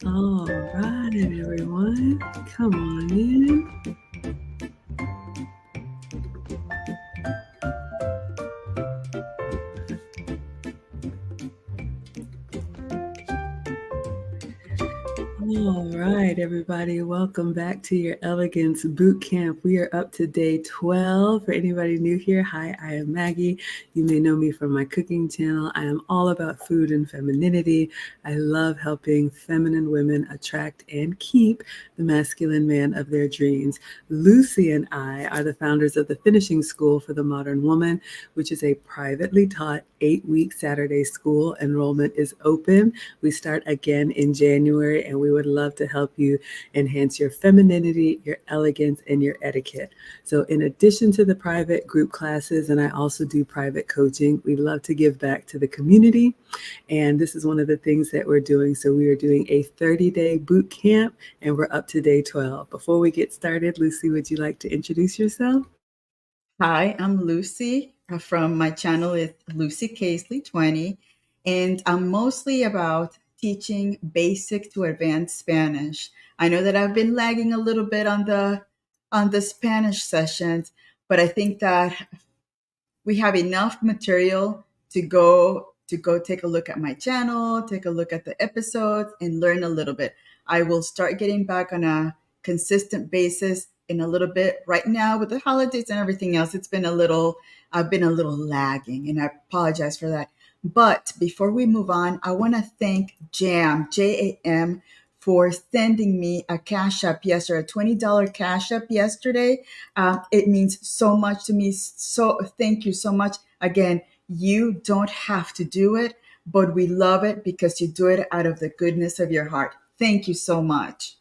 All right, everyone, come on in. All right, everybody, welcome back to your Elegance Boot Camp. We are up to day 12. For anybody new here, hi, I am Maggie. You may know me from my cooking channel. I am all about food and femininity. I love helping feminine women attract and keep the masculine man of their dreams. Lucy and I are the founders of the Finishing School for the Modern Woman, which is a privately taught 8-week Saturday school. Enrollment is open. We start again in January, and we would love to help you enhance your femininity, your elegance, and your etiquette. So in addition to the private group classes, and I also do private coaching, we love to give back to the community. And this is one of the things that we're doing. So we are doing a 30-day boot camp, and we're up to day 12. Before we get started, Lucy, would you like to introduce yourself? Hi, I'm Lucy from my channel is Lucy Casely 20, and I'm mostly about teaching basic to advanced Spanish. I know that I've been lagging a little bit on the Spanish sessions, but I think that we have enough material to go take a look at my channel, take a look at the episodes, and learn a little bit. I will start getting back on a consistent basis in a little bit. Right now, with the holidays and everything else, I've been a little lagging, and I apologize for that. But before we move on, I want to thank JAM, for sending me a Cash App yesterday, a $20 Cash App yesterday. It means so much to me. So thank you so much. Again, you don't have to do it, but we love it because you do it out of the goodness of your heart. Thank you so much.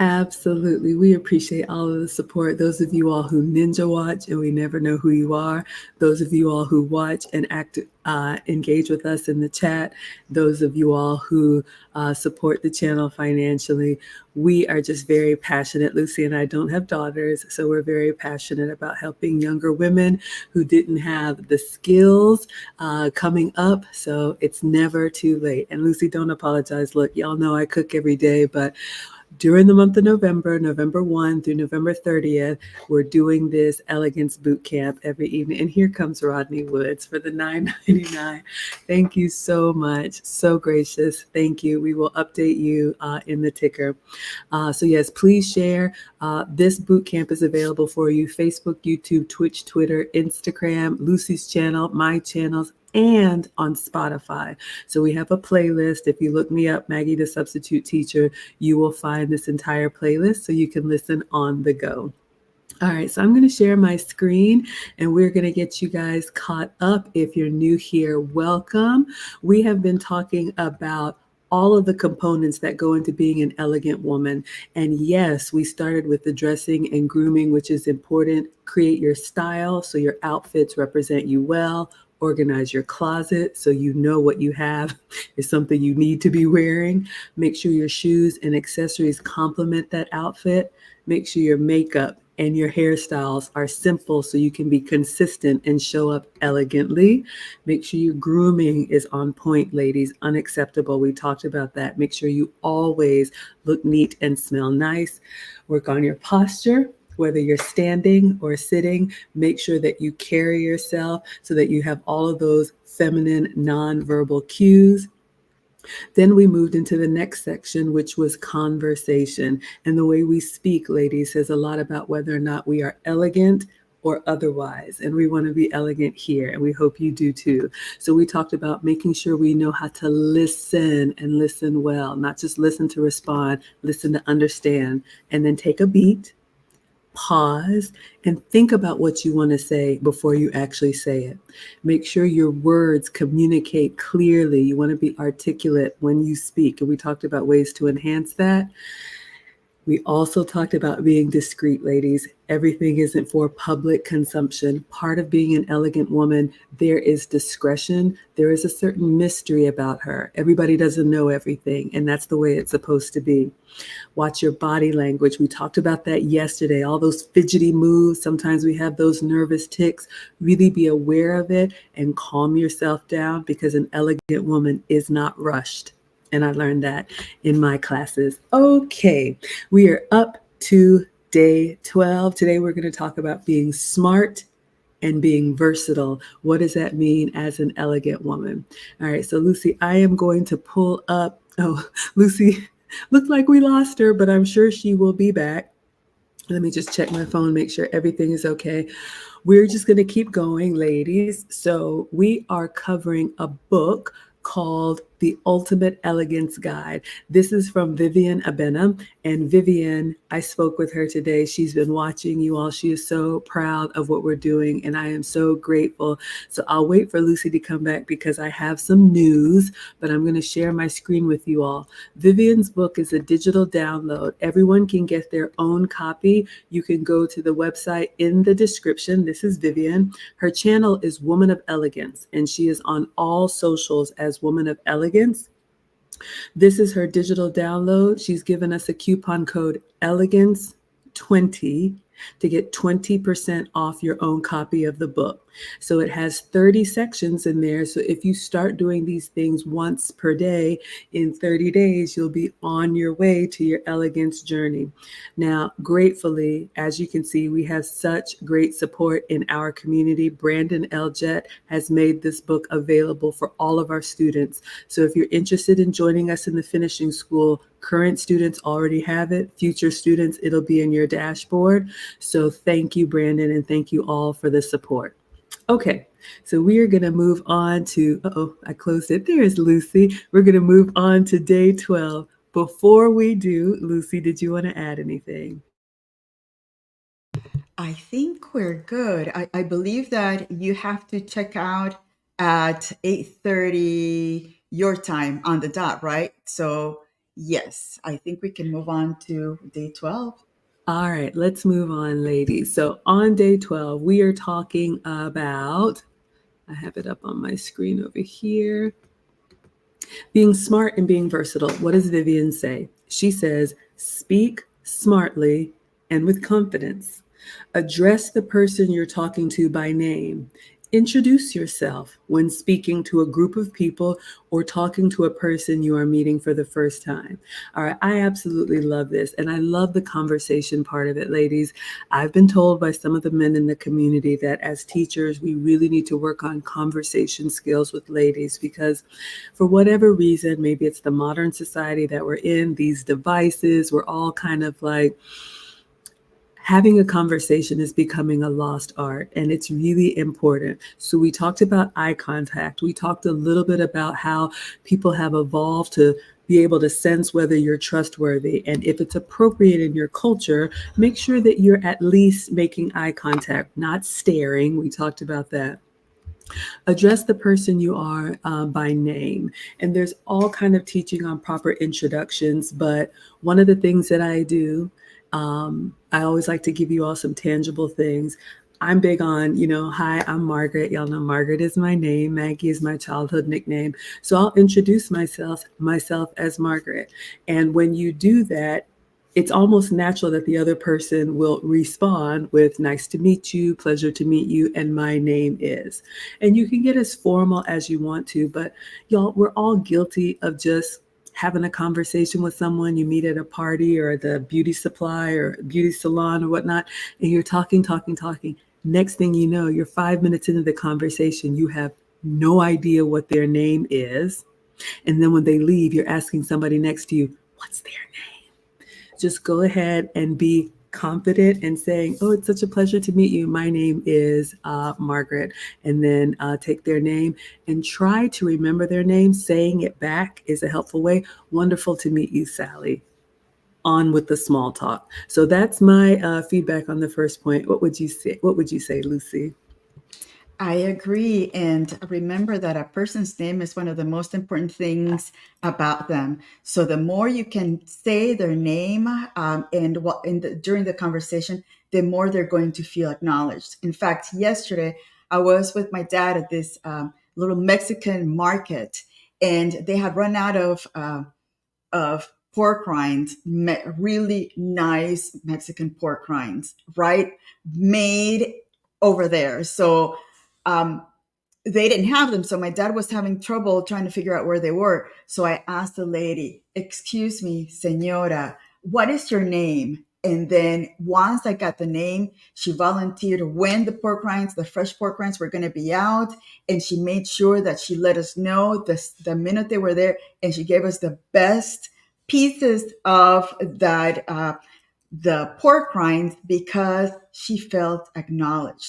Absolutely. We appreciate all of the support. Those of you all who ninja watch and we never know who you are. Those of you all who watch and engage with us in the chat. Those of you all who support the channel financially. We are just very passionate. Lucy and I don't have daughters, so we're very passionate about helping younger women who didn't have the skills coming up. So it's never too late. And Lucy, don't apologize. Look, y'all know I cook every day, but during the month of November, November 1 through November 30th, we're doing this Elegance Boot Camp every evening. And here comes Rodney Woods for the $9.99. Thank you so much. So gracious. Thank you. We will update you in the ticker. So yes, please share. This boot camp is available for you. Facebook, YouTube, Twitch, Twitter, Instagram, Lucy's channel, my channels, and on Spotify. So we have a playlist. If you look me up, Maggie the Substitute Teacher, you will find this entire playlist so you can listen on the go. All right, so I'm going to share my screen and we're going to get you guys caught up. If you're new here, welcome. We have been talking about all of the components that go into being an elegant woman. And yes, we started with the dressing and grooming, which is important. Create your style so your outfits represent you well. Organize your closet so you know what you have is something you need to be wearing. Make sure your shoes and accessories complement that outfit. Make sure your makeup and your hairstyles are simple so you can be consistent and show up elegantly. Make sure your grooming is on point, ladies. Unacceptable. We talked about that. Make sure you always look neat and smell nice. Work on your posture. Whether you're standing or sitting, make sure that you carry yourself so that you have all of those feminine nonverbal cues. Then we moved into the next section, which was conversation. And the way we speak, ladies, says a lot about whether or not we are elegant or otherwise. And we want to be elegant here, and we hope you do too. So we talked about making sure we know how to listen and listen well, not just listen to respond, listen to understand, and then take a beat, pause, and think about what you want to say before you actually say it. Make sure your words communicate clearly. You want to be articulate when you speak. And we talked about ways to enhance that. We also talked about being discreet, ladies. Everything isn't for public consumption. Part of being an elegant woman, there is discretion. There is a certain mystery about her. Everybody doesn't know everything, and that's the way it's supposed to be. Watch your body language. We talked about that yesterday. All those fidgety moves. Sometimes we have those nervous tics. Really be aware of it and calm yourself down, because an elegant woman is not rushed. And I learned that in my classes. Okay, we are up to day 12. Today we're going to talk about being smart and being versatile. What does that mean as an elegant woman? All right, so Lucy, I am going to pull up. Oh, Lucy, looked like we lost her, but I'm sure she will be back. Let me just check my phone, make sure everything is okay. We're just going to keep going, ladies. So we are covering a book called The Ultimate Elegance Guide. This is from Vivienne Abena. And Vivienne, I spoke with her today. She's been watching you all. She is so proud of what we're doing, and I am so grateful. So I'll wait for Lucy to come back because I have some news, but I'm going to share my screen with you all. Vivienne's book is a digital download. Everyone can get their own copy. You can go to the website in the description. This is Vivienne. Her channel is Woman of Elegance, and she is on all socials as Woman of Elegance. This is her digital download. She's given us a coupon code ELEGANCE20 to get 20% off your own copy of the book. So it has 30 sections in there. So if you start doing these things once per day, in 30 days, you'll be on your way to your elegance journey. Now, gratefully, as you can see, we have such great support in our community. Brandon Eljet has made this book available for all of our students. So if you're interested in joining us in the finishing school, current students already have it. Future students, it'll be in your dashboard. So thank you, Brandon, and thank you all for the support. Okay, so we are going to move on to, I closed it. There's Lucy. We're going to move on to day 12. Before we do, Lucy, did you want to add anything? I think we're good. I believe that you have to check out at 8:30 your time on the dot, right? So yes, I think we can move on to day 12. All right, let's move on, ladies. So on day 12, we are talking about, I have it up on my screen over here, being smart and being versatile. What does Vivienne say? She says, speak smartly and with confidence. Address the person you're talking to by name. Introduce yourself when speaking to a group of people or talking to a person you are meeting for the first time. All right, I absolutely love this. And I love the conversation part of it, ladies. I've been told by some of the men in the community that as teachers, we really need to work on conversation skills with ladies because for whatever reason, maybe it's the modern society that we're in, these devices, we're all kind of like, having a conversation is becoming a lost art, and it's really important. So we talked about eye contact. We talked a little bit about how people have evolved to be able to sense whether you're trustworthy. And if it's appropriate in your culture, make sure that you're at least making eye contact, not staring. We talked about that. Address the person you are by name. And there's all kind of teaching on proper introductions, but one of the things that I do, I always like to give you all some tangible things. I'm big on, hi, I'm Margaret. Y'all know Margaret is my name. Maggie is my childhood nickname. So I'll introduce myself as Margaret. And when you do that, it's almost natural that the other person will respond with nice to meet you, pleasure to meet you, and my name is. And you can get as formal as you want to, but y'all, we're all guilty of just having a conversation with someone you meet at a party or the beauty supply or beauty salon or whatnot, and you're talking. Next thing you know, you're 5 minutes into the conversation, you have no idea what their name is. And then when they leave, you're asking somebody next to you, what's their name? Just go ahead and be confident and saying, "Oh, it's such a pleasure to meet you. My name is Margaret," and then take their name and try to remember their name. Saying it back is a helpful way. Wonderful to meet you, Sally. On with the small talk. So that's my feedback on the first point. What would you say? What would you say, Lucy? I agree. And remember that a person's name is one of the most important things about them. So the more you can say their name and what during the conversation, the more they're going to feel acknowledged. In fact, yesterday I was with my dad at this little Mexican market, and they had run out of pork rinds, really nice Mexican pork rinds, right? Made over there. So um, they didn't have them. So my dad was having trouble trying to figure out where they were. So I asked the lady, "Excuse me, señora, what is your name?" And then once I got the name, she volunteered when the pork rinds, the fresh pork rinds were going to be out. And she made sure that she let us know the minute they were there. And she gave us the best pieces of that the pork rinds because she felt acknowledged.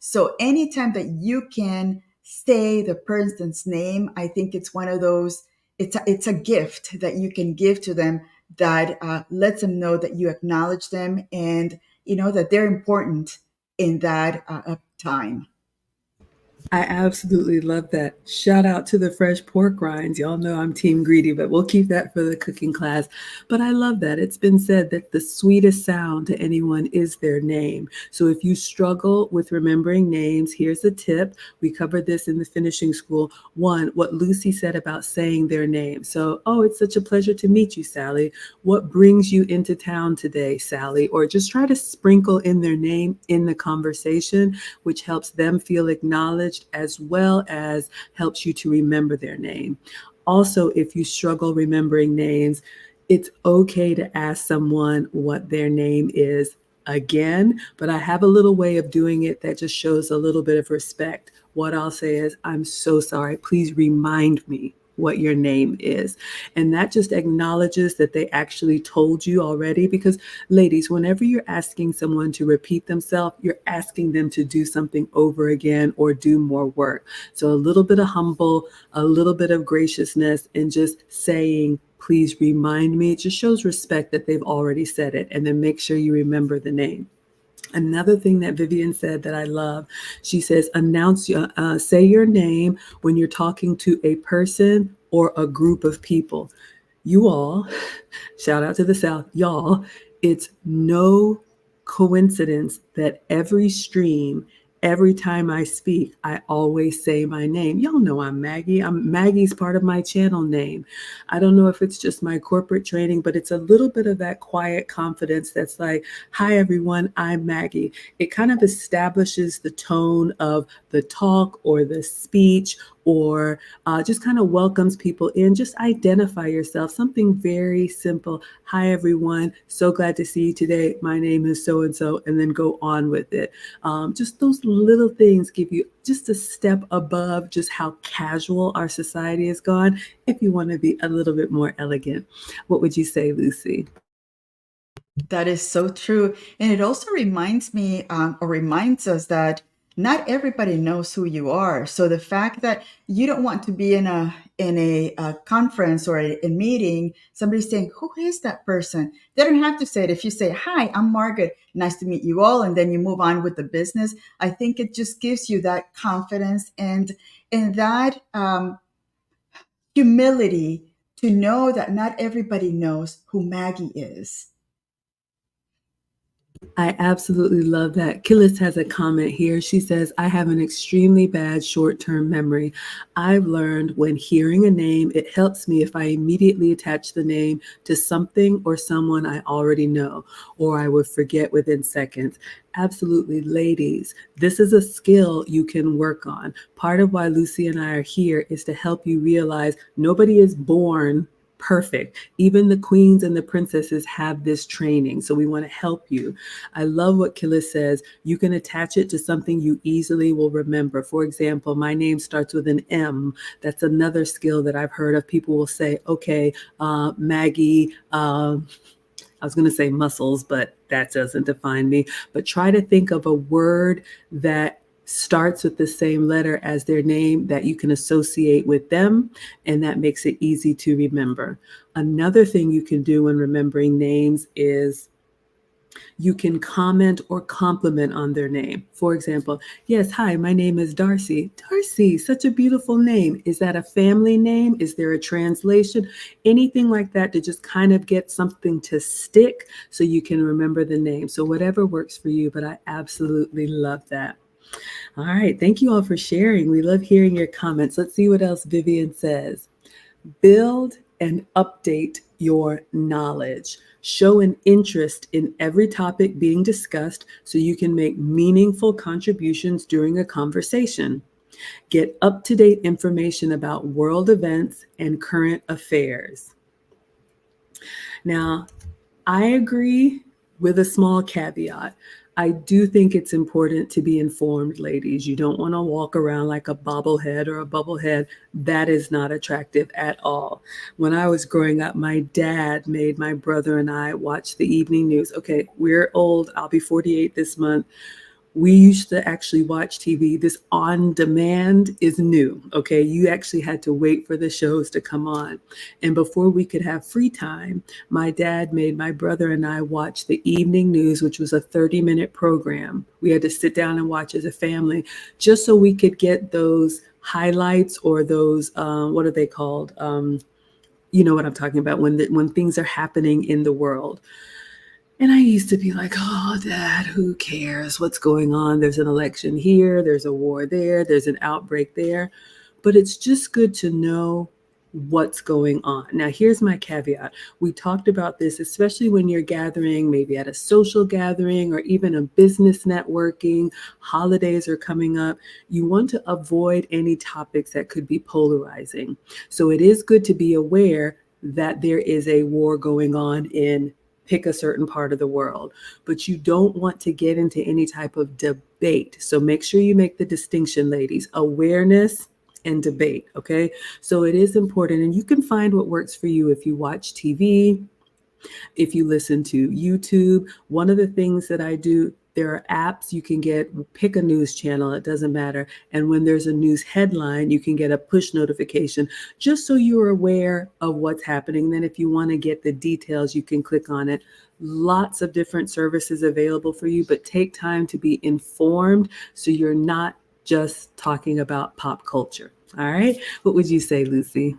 So anytime that you can say the person's name, I think it's one of those. It's a gift that you can give to them that lets them know that you acknowledge them and you know that they're important in that time. I absolutely love that. Shout out to the fresh pork rinds. Y'all know I'm team greedy, but we'll keep that for the cooking class. But I love that. It's been said that the sweetest sound to anyone is their name. So if you struggle with remembering names, here's a tip. We covered this in the finishing school. One, what Lucy said about saying their name. So, "Oh, it's such a pleasure to meet you, Sally. What brings you into town today, Sally?" Or just try to sprinkle in their name in the conversation, which helps them feel acknowledged as well as helps you to remember their name. Also, if you struggle remembering names, it's okay to ask someone what their name is again, but I have a little way of doing it that just shows a little bit of respect. What I'll say is, "I'm so sorry. Please remind me what your name is." And that just acknowledges that they actually told you already. Because, ladies, whenever you're asking someone to repeat themselves, you're asking them to do something over again or do more work. So, a little bit of humble, a little bit of graciousness, and just saying, "Please remind me," it just shows respect that they've already said it. And then make sure you remember the name. Another thing that Vivienne said that I love, she says, say your name when you're talking to a person or a group of people. You all, shout out to the South, y'all, it's no coincidence that every stream, every time I speak, I always say my name. Y'all know I'm Maggie. Maggie's part of my channel name. I don't know if it's just my corporate training, but it's a little bit of that quiet confidence that's like, "Hi, everyone, I'm Maggie." It kind of establishes the tone of the talk or the speech, or just kind of welcomes people in. Just identify yourself. Something very simple. "Hi, everyone. So glad to see you today. My name is so and so," and then go on with it. Just those little things give you just a step above just how casual our society has gone if you want to be a little bit more elegant. What would you say, Lucy? That is so true. And it also reminds me or reminds us that not everybody knows who you are. So the fact that you don't want to be in a conference or a meeting, somebody saying, "Who is that person?" They don't have to say it. If you say, "Hi, I'm Margaret. Nice to meet you all," and then you move on with the business, I think it just gives you that confidence and that humility to know that not everybody knows who Maggie is. I absolutely love that. Killis has a comment here. She says, "I have an extremely bad short-term memory. I've learned when hearing a name, it helps me if I immediately attach the name to something or someone I already know, or I would forget within seconds." Absolutely, ladies. This is a skill you can work on. Part of why Lucy and I are here is to help you realize nobody is born perfect. Even the queens and the princesses have this training. So we want to help you. I love what Killa says. You can attach it to something you easily will remember. For example, my name starts with an M. That's another skill that I've heard of. People will say, "Okay, Maggie, I was going to say muscles, but that doesn't define me. But try to think of a word that starts with the same letter as their name that you can associate with them, and that makes it easy to remember. Another thing you can do when remembering names is you can comment or compliment on their name. For example, yes, hi, my name is Darcy. Darcy, such a beautiful name. Is that a family name? Is there a translation? Anything like that to just kind of get something to stick so you can remember the name. So, whatever works for you, but I absolutely love that. All right, thank you all for sharing. We love hearing your comments. Let's see what else Vivienne says. Build and update your knowledge. Show an interest in every topic being discussed so you can make meaningful contributions during a conversation. Get up to date information about world events and current affairs. Now, I agree with a small caveat. I do think it's important to be informed, ladies. You don't want to walk around like a bobblehead or a bubblehead. That is not attractive at all. When I was growing up, my dad made my brother and I watch the evening news. Okay, we're old. I'll be 48 this month. We used to actually watch TV. This on demand is new. Okay. You actually had to wait for the shows to come on. And before we could have free time, my dad made my brother and I watch the evening news, which was a 30-minute program. We had to sit down and watch as a family just so we could get those highlights or those, what are they called? You know what I'm talking about when things are happening in the world. And I used to be like, oh, Dad, who cares what's going on? There's an election here, there's a war there, there's an outbreak there. But it's just good to know what's going on. Now, here's my caveat. We talked about this, especially when you're gathering, maybe at a social gathering or even a business networking, holidays are coming up. You want to avoid any topics that could be polarizing. So it is good to be aware that there is a war going on in pick a certain part of the world, but you don't want to get into any type of debate. So make sure you make the distinction, ladies, awareness and debate. Okay. So it is important, and you can find what works for you if you watch TV, if you listen to YouTube. One of the things that I do, there are apps you can get, pick a news channel, it doesn't matter. And when there's a news headline, you can get a push notification just so you're aware of what's happening. Then if you want to get the details, you can click on it. Lots of different services available for you, but take time to be informed so you're not just talking about pop culture. All right. What would you say, Lucy?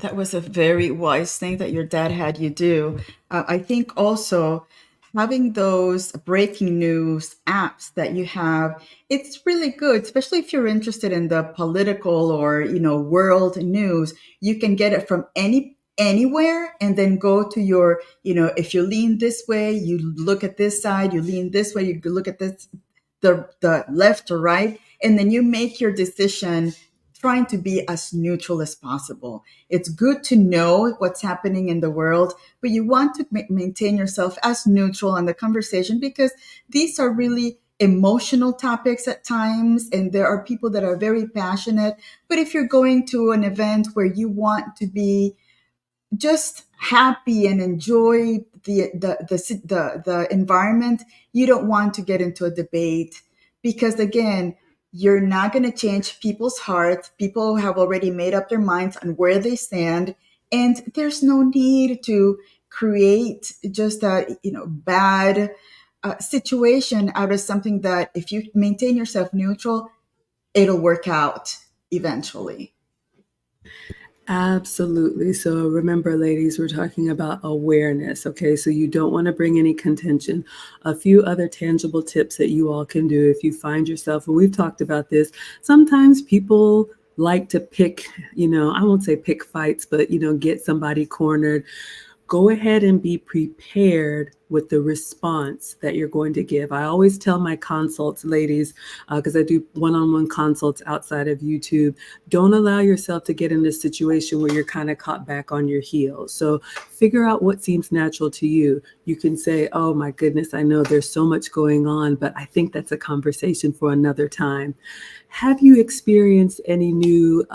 That was a very wise thing that your dad had you do. I think also having those breaking news apps that you have, it's really good, especially if you're interested in the political or, world news. You can get it from anywhere and then go to your, if you lean this way, you look at this side, you lean this way, you look at this, the left or right, and then you make your decision trying to be as neutral as possible. It's good to know what's happening in the world, but you want to maintain yourself as neutral in the conversation because these are really emotional topics at times, and there are people that are very passionate. But if you're going to an event where you want to be just happy and enjoy the environment, you don't want to get into a debate because again, you're not going to change people's hearts. People have already made up their minds on where they stand, and there's no need to create just a bad situation out of something that if you maintain yourself neutral, it'll work out eventually. Absolutely. So remember, ladies, we're talking about awareness. Okay. So you don't want to bring any contention. A few other tangible tips that you all can do if you find yourself, and we've talked about this, sometimes people like to pick, I won't say pick fights, but, get somebody cornered. Go ahead and be prepared with the response that you're going to give. I always tell my consults, ladies, because I do one-on-one consults outside of YouTube, don't allow yourself to get in a situation where you're kind of caught back on your heels. So figure out what seems natural to you. You can say, oh my goodness, I know there's so much going on, but I think that's a conversation for another time. Have you experienced any new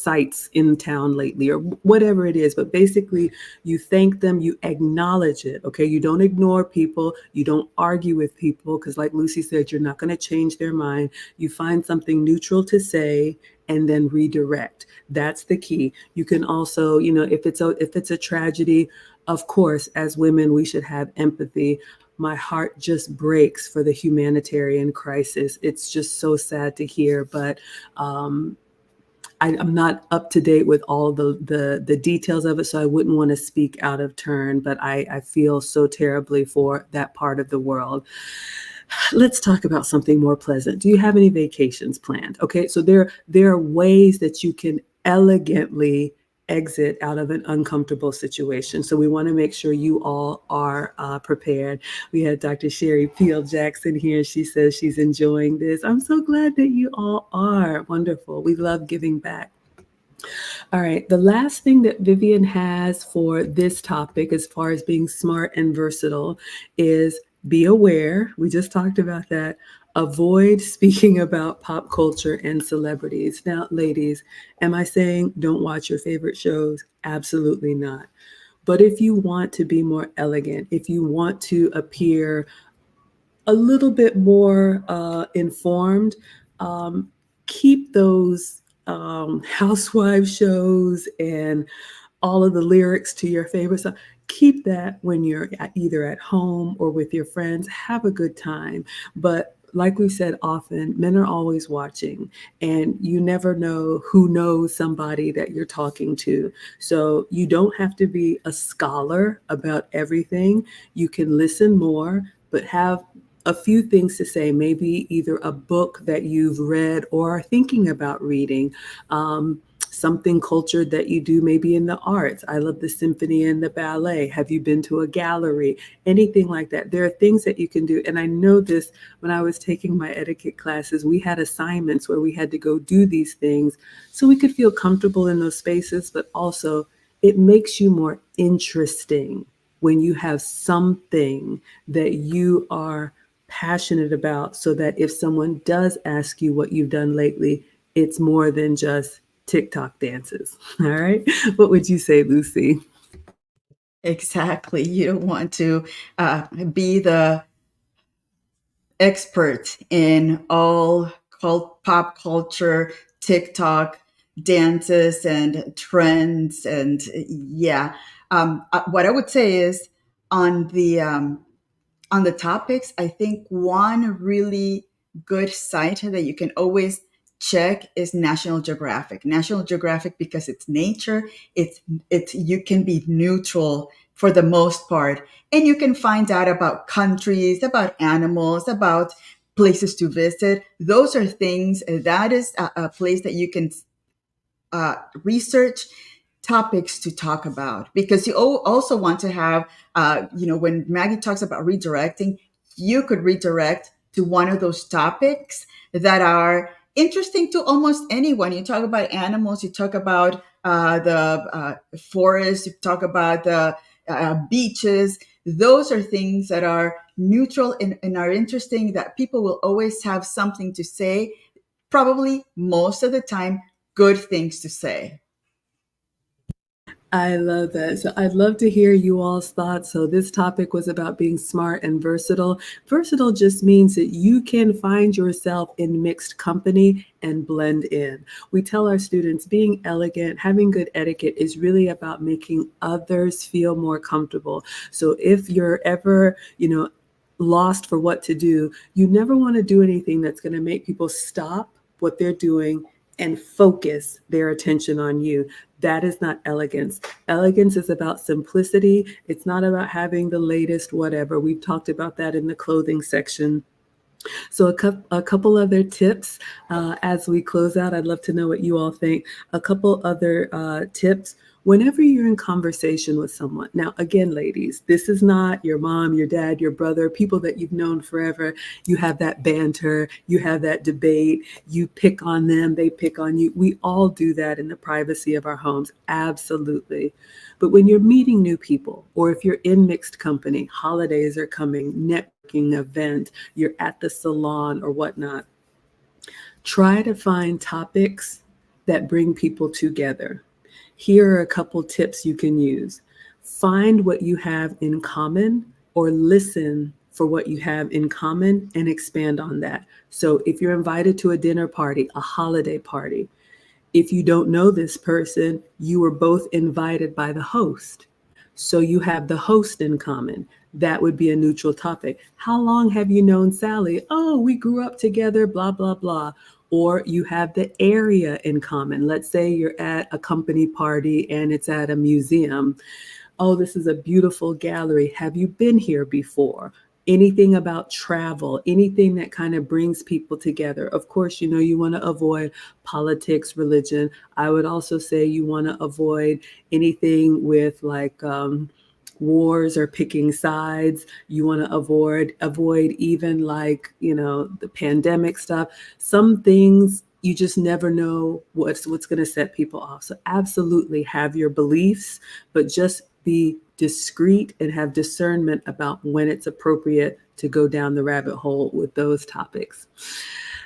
sights in town lately, or whatever it is. But basically, you thank them, you acknowledge it. Okay, you don't ignore people, you don't argue with people, because like Lucy said, you're not going to change their mind. You find something neutral to say and then redirect. That's the key. You can also, if it's a tragedy, of course, as women, we should have empathy. My heart just breaks for the humanitarian crisis. It's just so sad to hear, but um, I'm not up to date with all the details of it, so I wouldn't want to speak out of turn. But I feel so terribly for that part of the world. Let's talk about something more pleasant. Do you have any vacations planned? Okay, so there are ways that you can elegantly exit out of an uncomfortable situation. So we want to make sure you all are prepared. We had Dr. Sherry Peel Jackson here. She says she's enjoying this. I'm so glad that you all are. Wonderful. We love giving back. All right. The last thing that Vivienne has for this topic, as far as being smart and versatile, is be aware. We just talked about that. Avoid speaking about pop culture and celebrities. Now, ladies, am I saying don't watch your favorite shows? Absolutely not. But if you want to be more elegant, if you want to appear a little bit more informed, um, keep those housewife shows and all of the lyrics to your favorite song. Keep that when you're either at home or with your friends. Have a good time. But like we've said often, men are always watching, and you never know who knows somebody that you're talking to. So you don't have to be a scholar about everything. You can listen more, but have a few things to say, maybe either a book that you've read or are thinking about reading, something cultured that you do maybe in the arts. I love the symphony and the ballet. Have you been to a gallery? Anything like that. There are things that you can do. And I know this when I was taking my etiquette classes, we had assignments where we had to go do these things so we could feel comfortable in those spaces, but also it makes you more interesting when you have something that you are passionate about, so that if someone does ask you what you've done lately, it's more than just TikTok dances. All right. What would you say, Lucy? Exactly. You don't want to be the expert in all pop culture, TikTok dances and trends, and yeah. What I would say is on the topics, I think one really good site that you can always check is National Geographic. National Geographic, because it's nature, it's you can be neutral for the most part, and you can find out about countries, about animals, about places to visit. Those are things that is a place that you can research topics to talk about, because you also want to have when Maggie talks about redirecting, you could redirect to one of those topics that are interesting to almost anyone. You talk about animals, you talk about the forest, you talk about the beaches. Those are things that are neutral and are interesting, that people will always have something to say, probably most of the time good things to say. I love that. So I'd love to hear you all's thoughts. So this topic was about being smart and versatile. Versatile just means that you can find yourself in mixed company and blend in. We tell our students being elegant, having good etiquette is really about making others feel more comfortable. So if you're ever, lost for what to do, you never want to do anything that's going to make people stop what they're doing and focus their attention on you. That is not elegance. Elegance is about simplicity. It's not about having the latest whatever. We've talked about that in the clothing section. So a couple other tips as we close out. I'd love to know what you all think. A couple other tips. Whenever you're in conversation with someone, now again, ladies, this is not your mom, your dad, your brother, people that you've known forever. You have that banter, you have that debate, you pick on them, they pick on you. We all do that in the privacy of our homes, absolutely. But when you're meeting new people, or if you're in mixed company, holidays are coming, networking event, you're at the salon or whatnot, try to find topics that bring people together. Here are a couple tips you can use. Find what you have in common or listen for what you have in common and expand on that. So if you're invited to a dinner party, a holiday party, if you don't know this person, you were both invited by the host. So you have the host in common. That would be a neutral topic. How long have you known Sally? Oh, we grew up together, blah, blah, blah. Or you have the area in common. Let's say you're at a company party and it's at a museum. Oh, this is a beautiful gallery. Have you been here before? Anything about travel, anything that kind of brings people together. Of course, you want to avoid politics, religion. I would also say you want to avoid anything with like wars or picking sides. You want to avoid even like, the pandemic stuff. Some things you just never know what's going to set people off. So absolutely have your beliefs, but just be discreet and have discernment about when it's appropriate to go down the rabbit hole with those topics.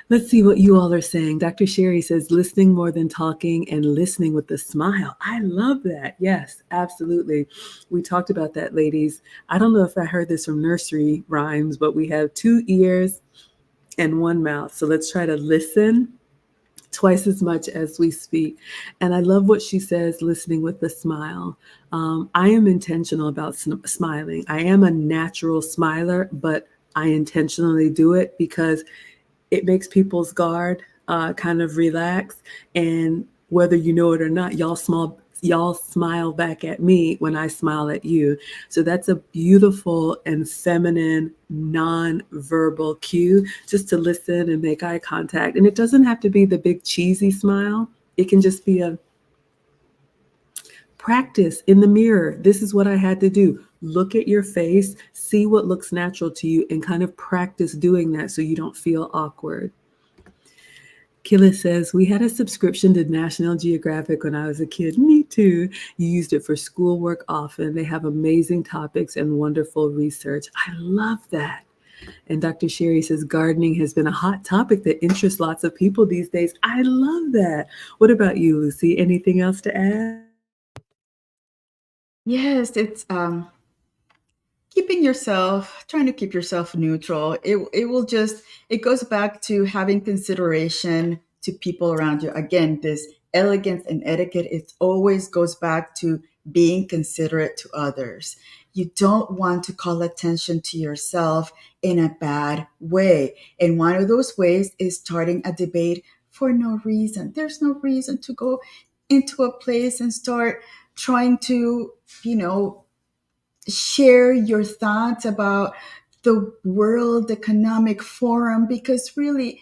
Let's see what you all are saying. Dr. Sherry says listening more than talking and listening with a smile. I love that. Yes, absolutely. We talked about that, ladies. I don't know if I heard this from nursery rhymes, but we have 2 ears and 1 mouth. So let's try to listen twice as much as we speak. And I love what she says, listening with a smile. I am intentional about smiling. I am a natural smiler, but I intentionally do it because it makes people's guard kind of relax. And whether you know it or not, y'all smile back at me when I smile at you. So that's a beautiful and feminine non-verbal cue, just to listen and make eye contact. And it doesn't have to be the big cheesy smile. It can just be a practice in the mirror. This is what I had to do. Look at your face, see what looks natural to you, and kind of practice doing that so you don't feel awkward. Killa says, we had a subscription to National Geographic when I was a kid. Me too. You used it for schoolwork often. They have amazing topics and wonderful research. I love that. And Dr. Sherry says, gardening has been a hot topic that interests lots of people these days. I love that. What about you, Lucy? Anything else to add? Yes, it's trying to keep yourself neutral. It will just, it goes back to having consideration to people around you. Again, this elegance and etiquette, it always goes back to being considerate to others. You don't want to call attention to yourself in a bad way. And one of those ways is starting a debate for no reason. There's no reason to go into a place and start trying to, share your thoughts about the World Economic Forum, because really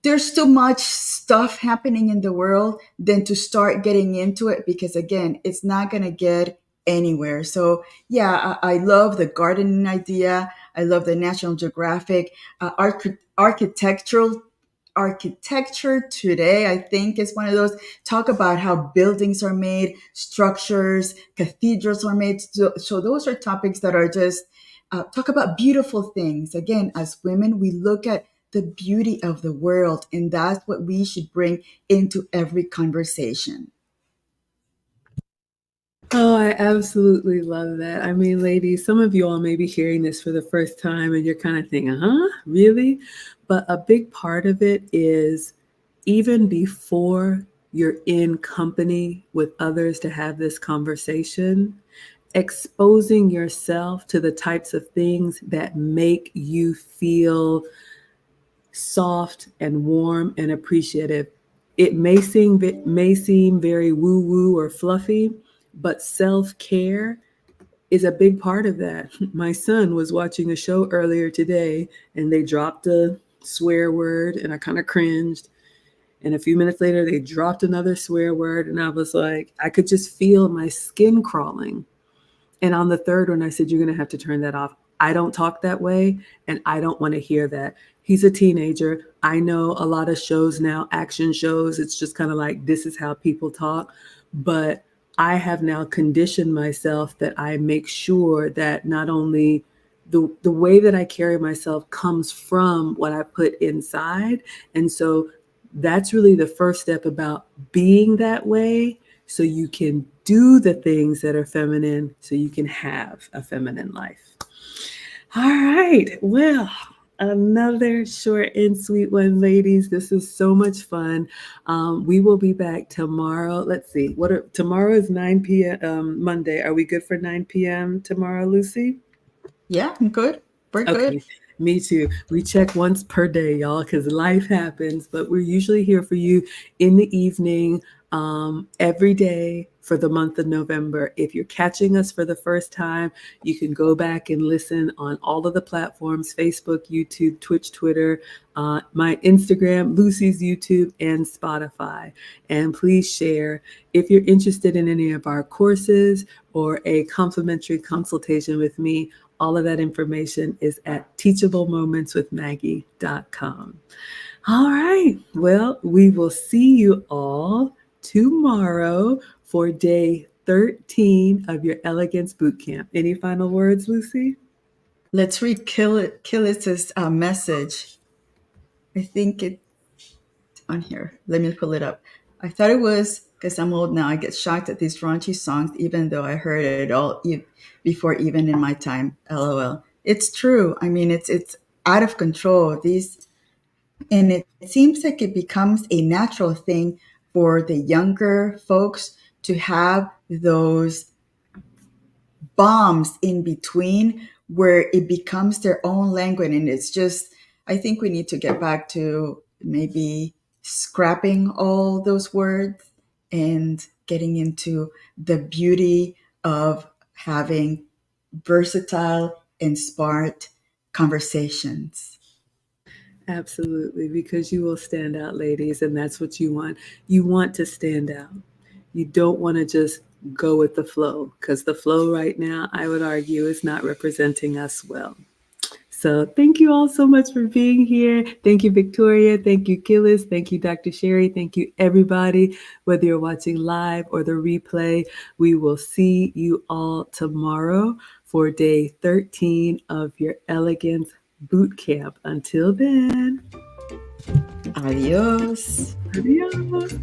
there's too much stuff happening in the world than to start getting into it, because again, it's not going to get anywhere. So yeah, I love the gardening idea. I love the National Geographic architectural architecture today. I think is one of those, talk about how buildings are made, structures, cathedrals are made. So those are topics that are just talk about beautiful things. Again, as women, we look at the beauty of the world, and that's what we should bring into every conversation. Oh, I absolutely love that. I mean, ladies, some of you all may be hearing this for the first time and you're kind of thinking, huh, really? But a big part of it is even before you're in company with others to have this conversation, exposing yourself to the types of things that make you feel soft and warm and appreciative. It may seem very woo woo or fluffy, but self-care is a big part of that. My son was watching a show earlier today and they dropped a swear word and I kind of cringed. And a few minutes later, they dropped another swear word. And I was like, I could just feel my skin crawling. And on the third one, I said, you're going to have to turn that off. I don't talk that way, and I don't want to hear that. He's a teenager. I know a lot of shows now, action shows, it's just kind of like, this is how people talk. But I have now conditioned myself that I make sure that not only the way that I carry myself comes from what I put inside. And so that's really the first step about being that way so you can do the things that are feminine so you can have a feminine life. All right. Well, another short and sweet one, ladies. This is so much fun. We will be back tomorrow. Let's see. Tomorrow is 9 p.m. Monday. Are we good for 9 p.m. tomorrow, Lucy? Yeah, I'm good. We're good. Okay, me too. We check once per day, y'all, because life happens, but we're usually here for you in the evening, every day for the month of November. If you're catching us for the first time, you can go back and listen on all of the platforms: Facebook, YouTube, Twitch, Twitter, my Instagram, Lucy's YouTube, and Spotify. And please share if you're interested in any of our courses or a complimentary consultation with me. All of that information is at teachablemomentswithmaggie.com. All right. Well, we will see you all tomorrow for day 13 of your Elegance Bootcamp. Any final words, Lucy? Let's read Killis's message. I think it's on here. Let me pull it up. I thought it was because I'm old now. I get shocked at these raunchy songs, even though I heard it all before, even in my time. LOL. It's true. I mean, it's out of control. And it seems like it becomes a natural thing for the younger folks to have those bombs in between where it becomes their own language. And it's just, I think we need to get back to maybe scrapping all those words and getting into the beauty of having versatile and smart conversations. Absolutely, because you will stand out, ladies, and that's what you want. You want to stand out. You don't want to just go with the flow, because the flow right now, I would argue, is not representing us well. So thank you all so much for being here. Thank you, Victoria. Thank you, Gillis. Thank you, Dr. Sherry. Thank you, everybody. Whether you're watching live or the replay, we will see you all tomorrow for day 13 of your Elegance Boot Camp. Until then, Adios. adios.